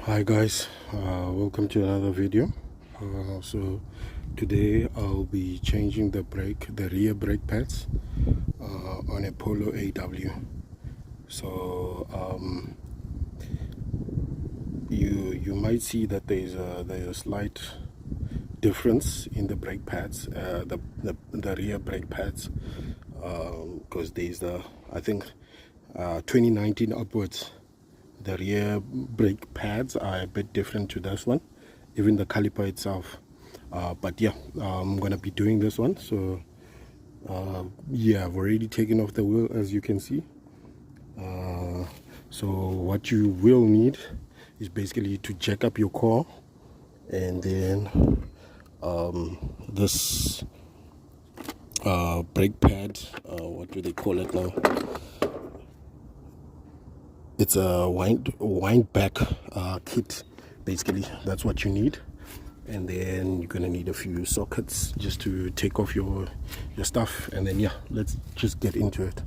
Hi guys, welcome to another video. So today I'll be changing the rear brake pads on a Polo AW. So you might see that there's a slight difference in the brake pads, the rear brake pads, because there's I think 2019 upwards. The rear brake pads are a bit different to this one, even the caliper itself. But yeah, I'm gonna be doing this one. So yeah, I've already taken off the wheel, as you can see. So what you will need is basically to jack up your car, and then this brake pad, what do they call it now? It's a wind back kit. Basically, that's what you need. And then you're gonna need a few sockets just to take off your stuff. And then yeah, let's just get into it.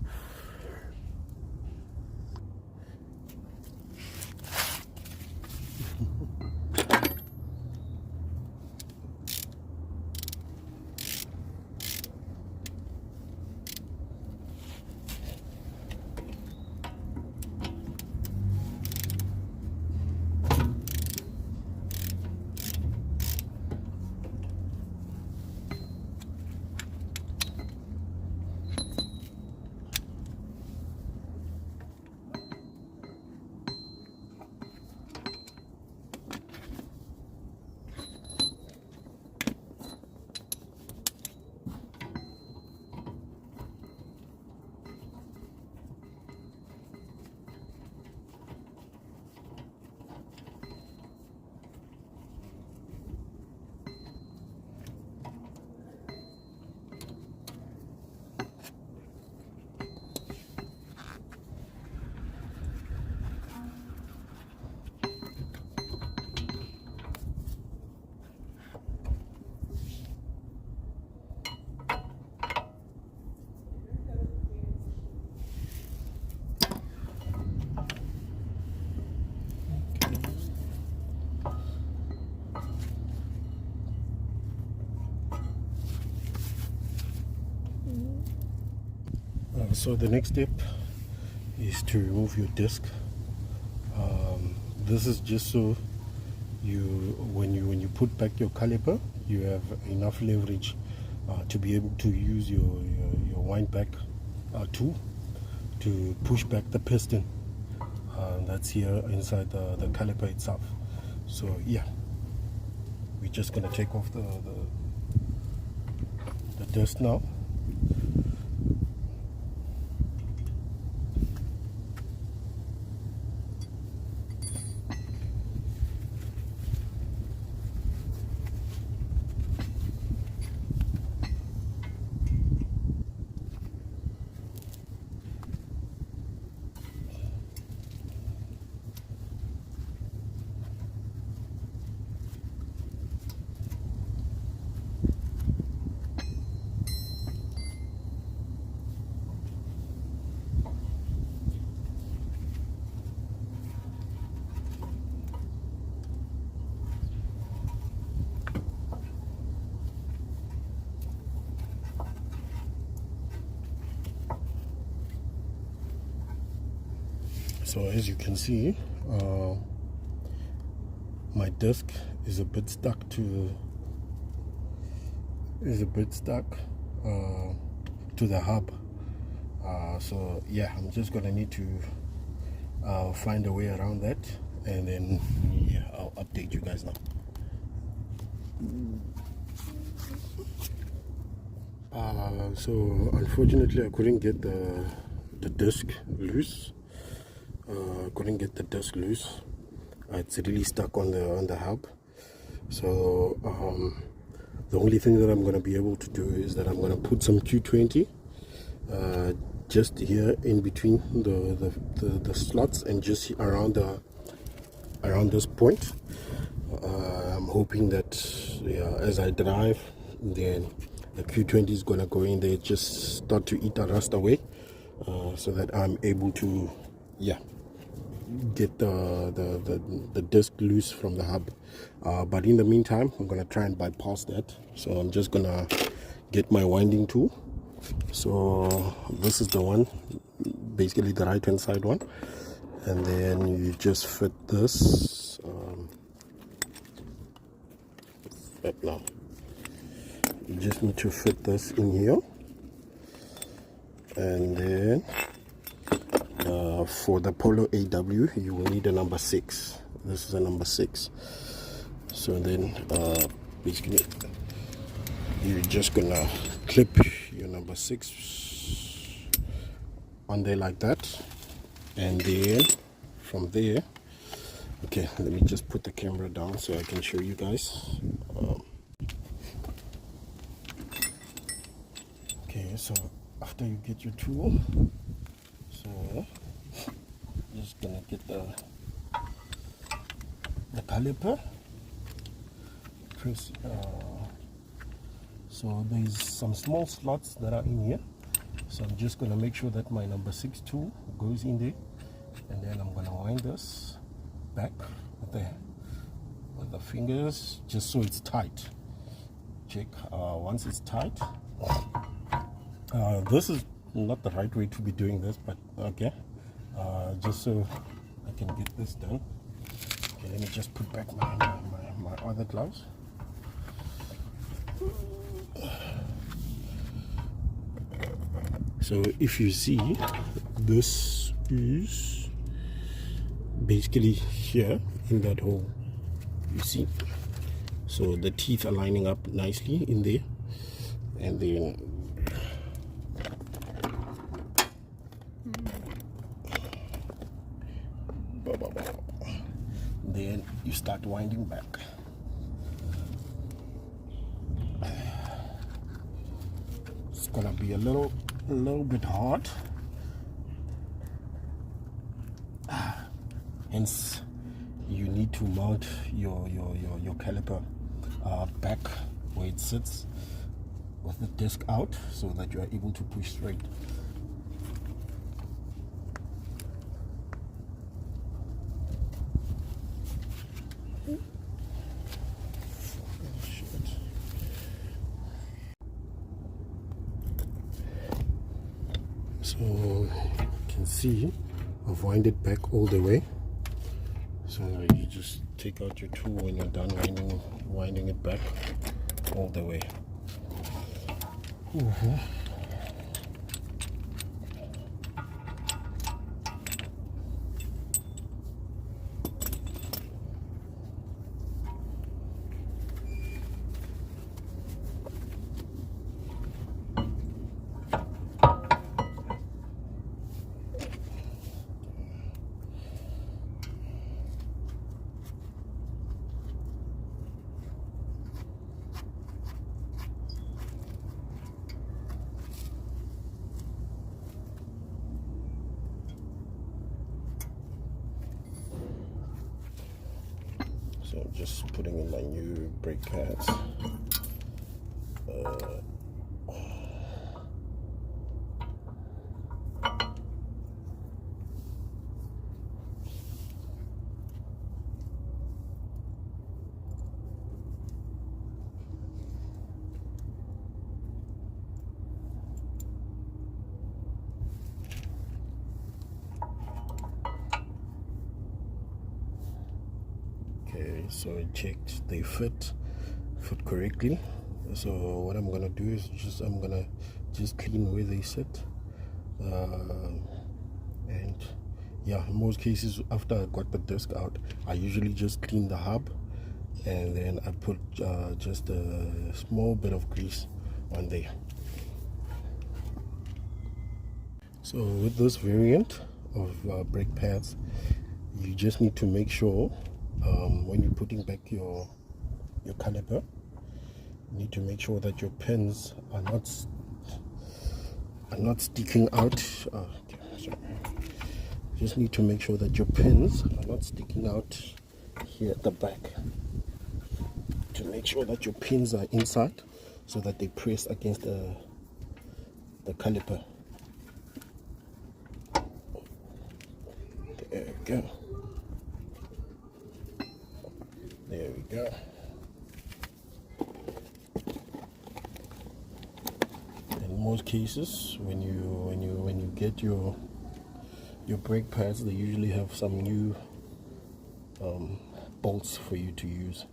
So the next step is to remove your disc. This is just so when you put back your caliper, you have enough leverage to be able to use your wind back tool to push back the piston that's here inside the caliper itself. So yeah, we're just gonna take off the disc now. So as you can see, my disc is a bit stuck to the hub. So yeah, I'm just gonna need to find a way around that, and then yeah, I'll update you guys now. So unfortunately I couldn't get the disc loose. Couldn't get the disc loose. It's really stuck on the hub. So the only thing that I'm going to be able to do is that I'm going to put some Q20 just here in between the slots and just around this point. I'm hoping that as I drive, then the Q20 is going to go in there, just start to eat the rust away, so that I'm able to get the disc loose from the hub. But in the meantime, I'm gonna try and bypass that. So I'm just gonna get my winding tool. So this is the one, basically the right hand side one, and then you just fit this right now. You just need to fit this in here, and then for the Polo AW you will need a number 6. This is a number 6. So then basically you're just gonna clip your number 6 on there like that, and then from there, okay, let me just put the camera down so I can show you guys. Okay, so after you get your tool, so just gonna get the caliper, press, so there's some small slots that are in here, so I'm just gonna make sure that my number 6 tool goes in there, and then I'm gonna wind this back with the fingers just so it's tight. Check once it's tight. This is not the right way to be doing this, but okay, just so I can get this done. Okay, let me just put back my other gloves. So if you see, this is basically here in that hole, you see, so the teeth are lining up nicely in there, and then you start winding back. It's gonna be a little bit hard, hence you need to mount your caliper back where it sits with the disc out so that you are able to push straight. So you can see I've wound it back all the way. So you just take out your tool when you're done winding it back all the way. So just putting in my new brake pads. Okay, so I checked they fit correctly. So what I'm gonna do is I'm gonna just clean where they sit, and yeah, in most cases after I got the disc out, I usually just clean the hub, and then I put just a small bit of grease on there. So with this variant of brake pads, you just need to make sure when you're putting back your caliper, you need to make sure that your pins are not sticking out. Okay, sorry. You just need to make sure that your pins are not sticking out here at the back, to make sure that your pins are inside so that they press against the caliper. There we go. There we go. In most cases, when you get your brake pads, they usually have some new bolts for you to use.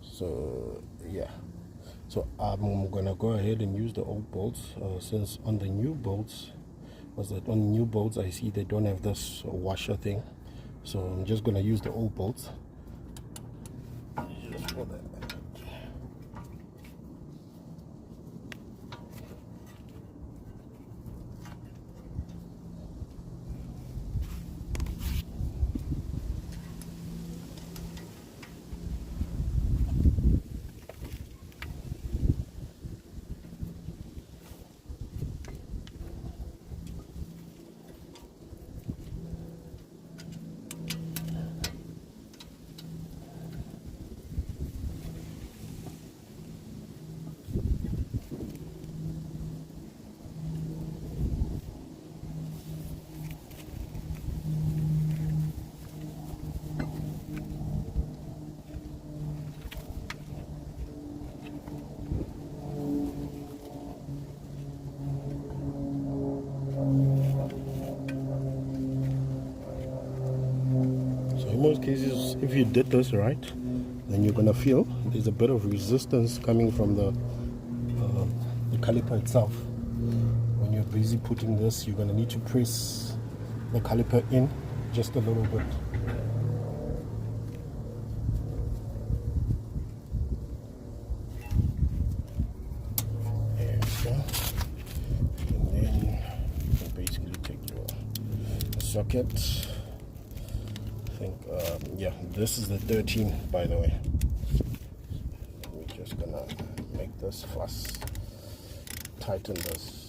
So yeah, so I'm gonna go ahead and use the old bolts, since on the new bolts I see they don't have this washer thing, so I'm just gonna use the old bolts. Just for that. In most cases, if you did this right, then you're gonna feel there's a bit of resistance coming from the caliper itself. When you're busy putting this, you're gonna need to press the caliper in just a little bit. There we go. And then you basically take your socket. I think, yeah, this is the 13, by the way. We're just gonna make this fast, tighten this.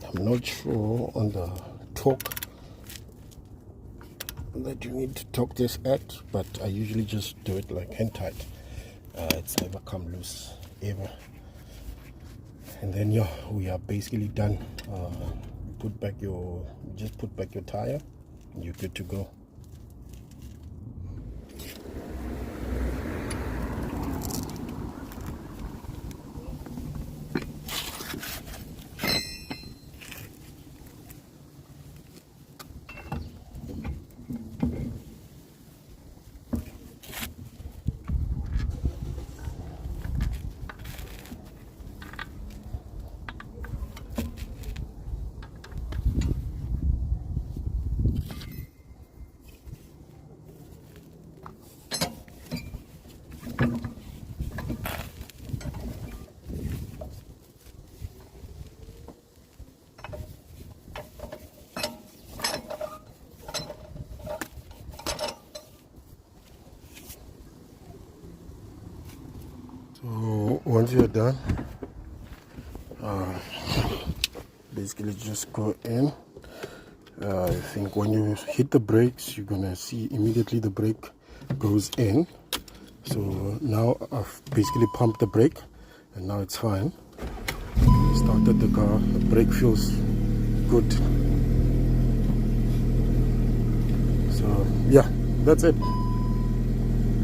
I'm not sure on the torque that you need to torque this at, but I usually just do it like hand tight. It's never come loose ever. And then yeah, we are basically done. Just put back your tire and you're good to go. So once you're done, basically just go in. I think when you hit the brakes, you're gonna see immediately the brake goes in. So now I've basically pumped the brake and now it's fine. Started the car, the brake feels good. So yeah, that's it.